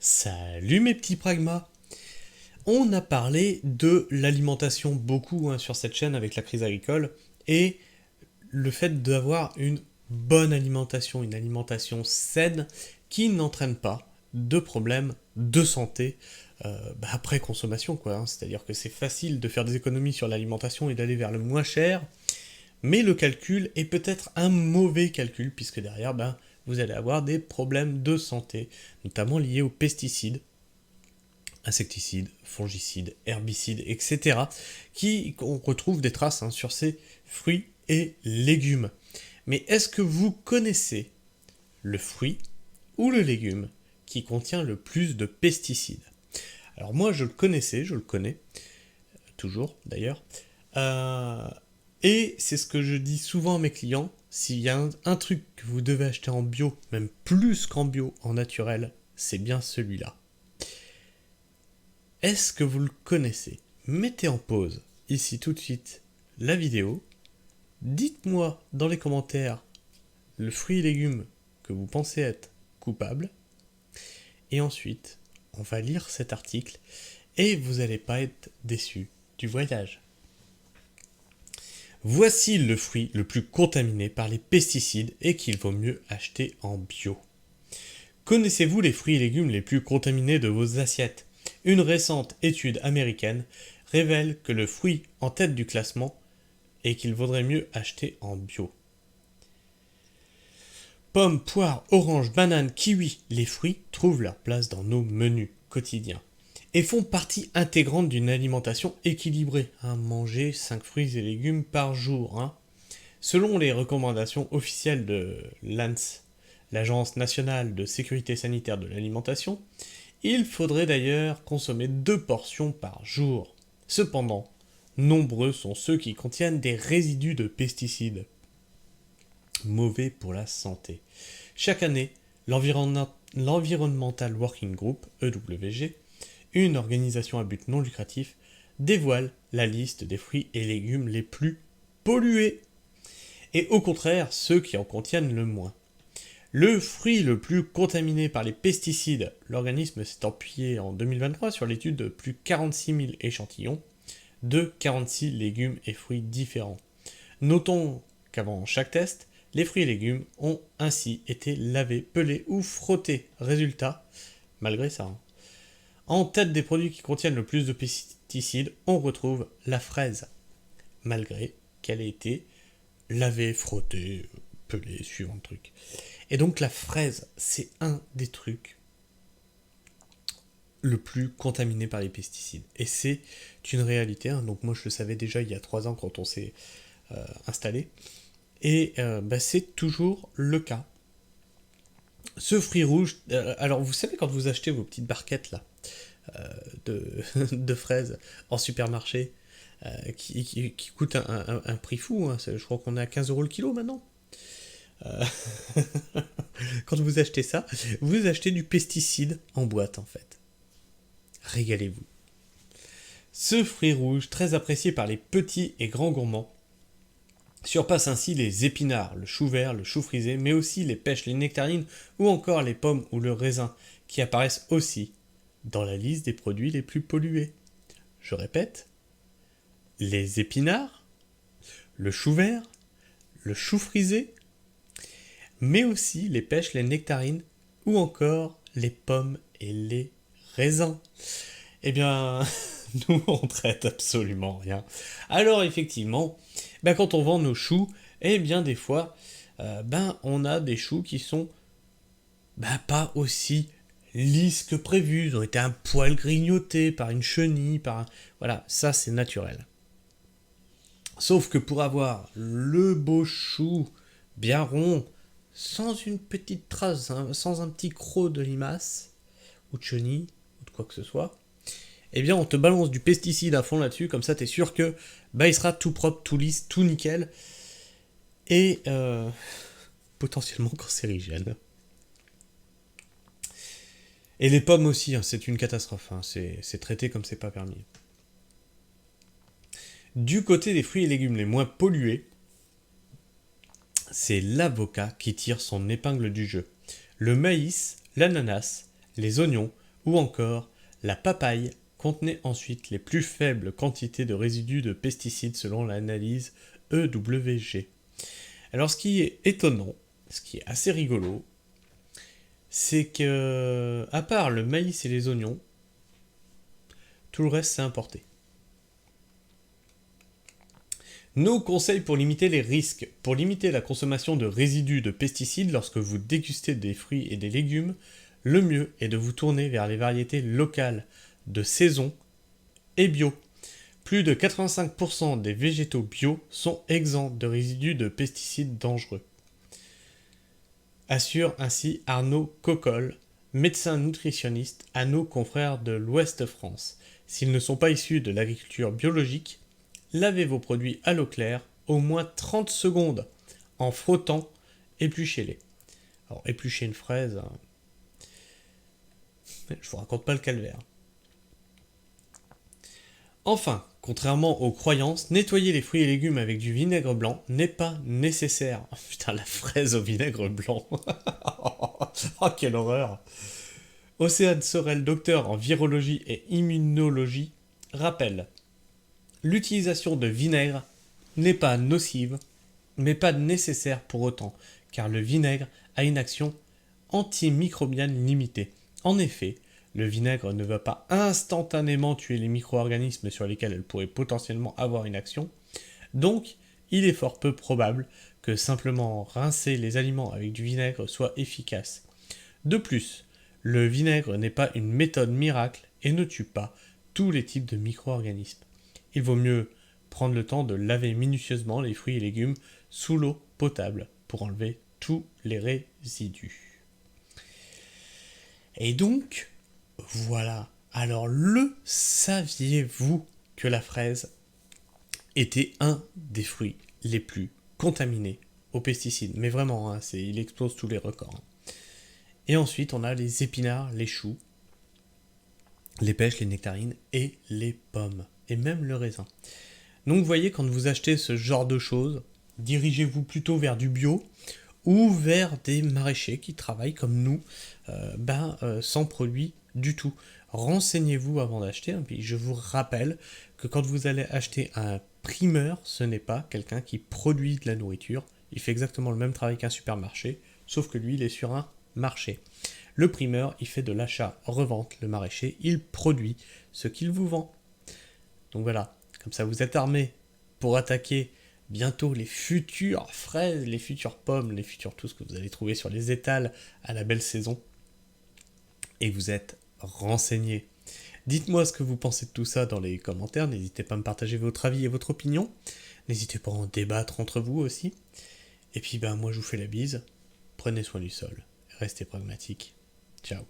Salut mes petits pragmas. On a parlé de l'alimentation beaucoup sur cette chaîne avec la crise agricole et le fait d'avoir une bonne alimentation, une alimentation saine qui n'entraîne pas de problèmes de santé après consommation quoi. C'est-à-dire que c'est facile de faire des économies sur l'alimentation et d'aller vers le moins cher, mais le calcul est peut-être un mauvais calcul puisque derrière vous allez avoir des problèmes de santé, notamment liés aux pesticides, insecticides, fongicides, herbicides, etc. On retrouve des traces sur ces fruits et légumes. Mais est-ce que vous connaissez le fruit ou le légume qui contient le plus de pesticides? Alors moi je le connais, toujours d'ailleurs, et c'est ce que je dis souvent à mes clients, s'il y a un truc que vous devez acheter en bio, même plus qu'en bio, en naturel, c'est bien celui-là. Est-ce que vous le connaissez? Mettez en pause, ici tout de suite, la vidéo. Dites-moi dans les commentaires le fruit et légume que vous pensez être coupable. Et ensuite, on va lire cet article et vous n'allez pas être déçus du voyage. Voici le fruit le plus contaminé par les pesticides et qu'il vaut mieux acheter en bio. Connaissez-vous les fruits et légumes les plus contaminés de vos assiettes? Une récente étude américaine révèle que le fruit en tête du classement est qu'il vaudrait mieux acheter en bio. Pommes, poires, oranges, bananes, kiwis, les fruits trouvent leur place dans nos menus quotidiens et font partie intégrante d'une alimentation équilibrée. Manger 5 fruits et légumes par jour. Selon les recommandations officielles de l'ANS, l'Agence nationale de sécurité sanitaire de l'alimentation, il faudrait d'ailleurs consommer 2 portions par jour. Cependant, nombreux sont ceux qui contiennent des résidus de pesticides, mauvais pour la santé. Chaque année, l'Environmental Working Group, EWG, une organisation à but non lucratif, dévoile la liste des fruits et légumes les plus pollués, et au contraire ceux qui en contiennent le moins. Le fruit le plus contaminé par les pesticides, l'organisme s'est appuyé en 2023 sur l'étude de plus de 46 000 échantillons de 46 légumes et fruits différents. Notons qu'avant chaque test, les fruits et légumes ont ainsi été lavés, pelés ou frottés. Résultat, malgré ça, en tête des produits qui contiennent le plus de pesticides, on retrouve la fraise, malgré qu'elle ait été lavée, frottée, pelée, suivant le truc. Et donc la fraise, c'est un des trucs le plus contaminé par les pesticides. Et c'est une réalité, donc moi je le savais déjà il y a 3 ans quand on s'est installé. Et c'est toujours le cas. Ce fruit rouge, alors vous savez quand vous achetez vos petites barquettes là, de fraises en supermarché, qui coûtent un prix fou, je crois qu'on est à 15 € le kilo maintenant. Quand vous achetez ça, vous achetez du pesticide en boîte en fait. Régalez-vous. Ce fruit rouge, très apprécié par les petits et grands gourmands, surpasse ainsi les épinards, le chou vert, le chou frisé, mais aussi les pêches, les nectarines ou encore les pommes ou le raisin, qui apparaissent aussi dans la liste des produits les plus pollués. Je répète, les épinards, le chou vert, le chou frisé, mais aussi les pêches, les nectarines ou encore les pommes et les raisins. Eh bien, nous on traite absolument rien. Alors effectivement, quand on vend nos choux, eh bien des fois, on a des choux qui sont pas aussi lisses que prévu. Ils ont été un poil grignotés par une chenille, voilà, ça c'est naturel. Sauf que pour avoir le beau chou bien rond, sans une petite trace, sans un petit croc de limace, ou de chenille, ou de quoi que ce soit, eh bien on te balance du pesticide à fond là-dessus, comme ça t'es sûr que il sera tout propre, tout lisse, tout nickel, et potentiellement cancérigène. Et les pommes aussi, c'est une catastrophe, c'est traité comme c'est pas permis. Du côté des fruits et légumes les moins pollués, c'est l'avocat qui tire son épingle du jeu. Le maïs, l'ananas, les oignons ou encore la papaye contenait ensuite les plus faibles quantités de résidus de pesticides selon l'analyse EWG. Alors ce qui est étonnant, ce qui est assez rigolo, c'est que, à part le maïs et les oignons, tout le reste c'est importé. Nos conseils pour limiter les risques. Pour limiter la consommation de résidus de pesticides lorsque vous dégustez des fruits et des légumes, le mieux est de vous tourner vers les variétés locales, de saison et bio. Plus de 85% des végétaux bio sont exempts de résidus de pesticides dangereux. Assure ainsi Arnaud Cocolle, médecin nutritionniste à nos confrères de l'Ouest France. S'ils ne sont pas issus de l'agriculture biologique, lavez vos produits à l'eau claire au moins 30 secondes en frottant, épluchez-les. Alors éplucher une fraise, je vous raconte pas le calvaire. Enfin, contrairement aux croyances, nettoyer les fruits et légumes avec du vinaigre blanc n'est pas nécessaire. Oh, putain, la fraise au vinaigre blanc. Oh, quelle horreur. Océane Sorel, docteur en virologie et immunologie, rappelle: l'utilisation de vinaigre n'est pas nocive, mais pas nécessaire pour autant, car le vinaigre a une action antimicrobienne limitée. En effet, le vinaigre ne va pas instantanément tuer les micro-organismes sur lesquels elle pourrait potentiellement avoir une action, donc il est fort peu probable que simplement rincer les aliments avec du vinaigre soit efficace. De plus, le vinaigre n'est pas une méthode miracle et ne tue pas tous les types de micro-organismes. Il vaut mieux prendre le temps de laver minutieusement les fruits et légumes sous l'eau potable pour enlever tous les résidus. Et donc, voilà. Alors, le saviez-vous que la fraise était un des fruits les plus contaminés aux pesticides? Mais vraiment, hein, il explose tous les records. Et ensuite, on a les épinards, les choux, les pêches, les nectarines et les pommes. Et même le raisin. Donc, vous voyez, quand vous achetez ce genre de choses, dirigez-vous plutôt vers du bio ou vers des maraîchers qui travaillent comme nous, sans produits du tout. Renseignez-vous avant d'acheter. Et puis je vous rappelle que quand vous allez acheter un primeur, ce n'est pas quelqu'un qui produit de la nourriture. Il fait exactement le même travail qu'un supermarché, sauf que lui, il est sur un marché. Le primeur, il fait de l'achat-revente. Le maraîcher, il produit ce qu'il vous vend. Donc voilà, comme ça vous êtes armés pour attaquer bientôt les futures fraises, les futures pommes, les futurs tout ce que vous allez trouver sur les étals à la belle saison. Et vous êtes renseignés. Dites-moi ce que vous pensez de tout ça dans les commentaires. N'hésitez pas à me partager votre avis et votre opinion. N'hésitez pas à en débattre entre vous aussi. Et puis moi je vous fais la bise. Prenez soin du sol. Restez pragmatiques. Ciao.